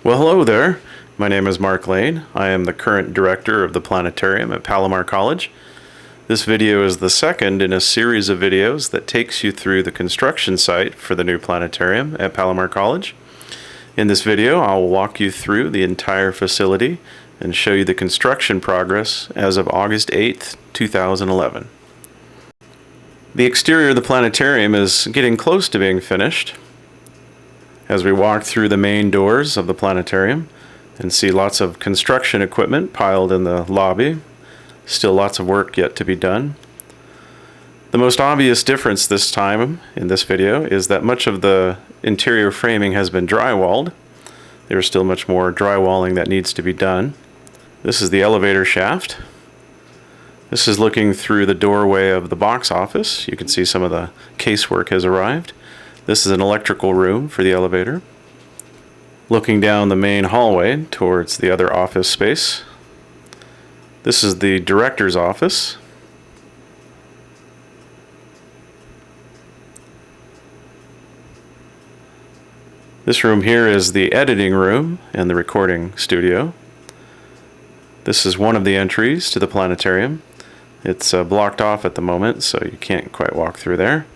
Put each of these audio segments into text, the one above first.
Well, hello there. My name is Mark Lane. I am the current director of the planetarium at Palomar College. This video is the second in a series of videos that takes you through the construction site for the new planetarium at Palomar College. In this video, I'll walk you through the entire facility and show you the construction progress as of August 8th, 2011. The exterior of the planetarium is getting close to being finished. As we walk through the main doors of the planetarium and see lots of construction equipment piled in the lobby, still lots of work yet to be done. The most obvious difference this time in this video is that much of the interior framing has been drywalled. There's still much more drywalling that needs to be done. This is the elevator shaft. This is looking through the doorway of the box office. You can see some of the casework has arrived. This is an electrical room for the elevator. Looking down the main hallway towards the other office space. This is the director's office. This room here is the editing room and the recording studio. This is one of the entries to the planetarium. It's blocked off at the moment, so you can't quite walk through there.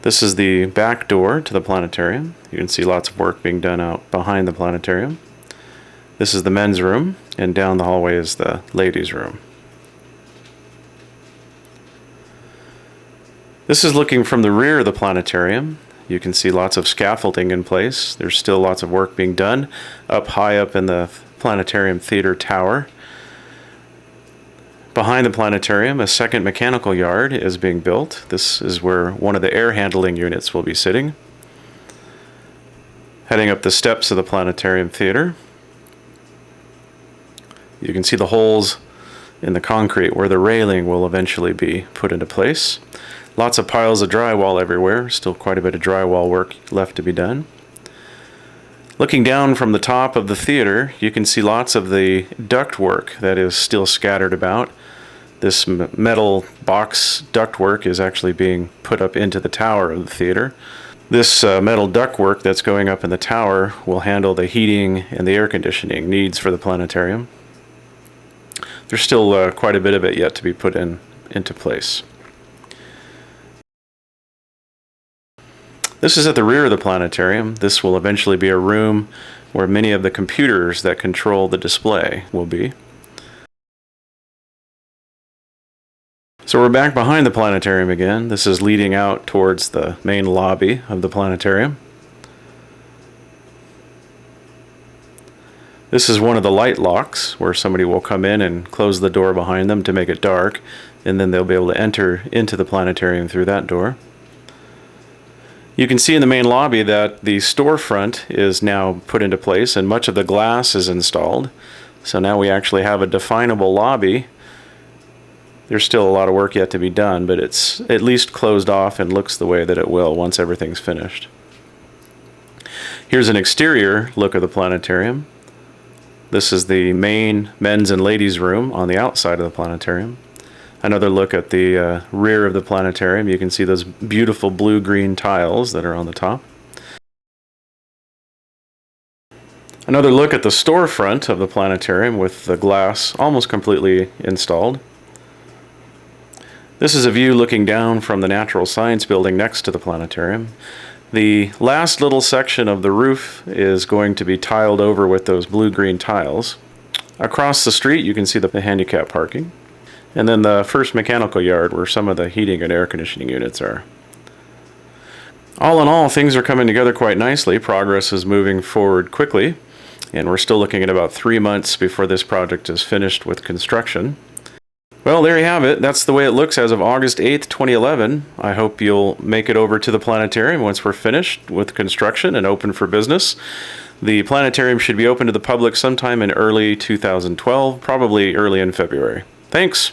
This is the back door to the planetarium. You can see lots of work being done out behind the planetarium. This is the men's room, and down the hallway is the ladies' room. This is looking from the rear of the planetarium. You can see lots of scaffolding in place. There's still lots of work being done up high up in the planetarium theater tower. Behind the planetarium, a second mechanical yard is being built. This is where one of the air handling units will be sitting. Heading up the steps of the planetarium theater, you can see the holes in the concrete where the railing will eventually be put into place. Lots of piles of drywall everywhere, still quite a bit of drywall work left to be done. Looking down from the top of the theater, you can see lots of the ductwork that is still scattered about. This metal box ductwork is actually being put up into the tower of the theater. This metal ductwork that's going up in the tower will handle the heating and the air conditioning needs for the planetarium. There's still quite a bit of it yet to be put into place. This is at the rear of the planetarium. This will eventually be a room where many of the computers that control the display will be. So we're back behind the planetarium again. This is leading out towards the main lobby of the planetarium. This is one of the light locks where somebody will come in and close the door behind them to make it dark, and then they'll be able to enter into the planetarium through that door. You can see in the main lobby that the storefront is now put into place and much of the glass is installed. So now we actually have a definable lobby. There's still a lot of work yet to be done, but it's at least closed off and looks the way that it will once everything's finished. Here's an exterior look of the planetarium. This is the main men's and ladies' room on the outside of the planetarium. Another look at the rear of the planetarium. You can see those beautiful blue-green tiles that are on the top. Another look at the storefront of the planetarium with the glass almost completely installed. This is a view looking down from the Natural Science building next to the planetarium. The last little section of the roof is going to be tiled over with those blue-green tiles. Across the street you can see the handicap parking. And then the first mechanical yard where some of the heating and air conditioning units are. All in all, things are coming together quite nicely. Progress is moving forward quickly, and we're still looking at about 3 months before this project is finished with construction. Well, there you have it. That's the way it looks as of August 8th, 2011. I hope you'll make it over to the planetarium once we're finished with construction and open for business. The planetarium should be open to the public sometime in early 2012, probably early in February. Thanks.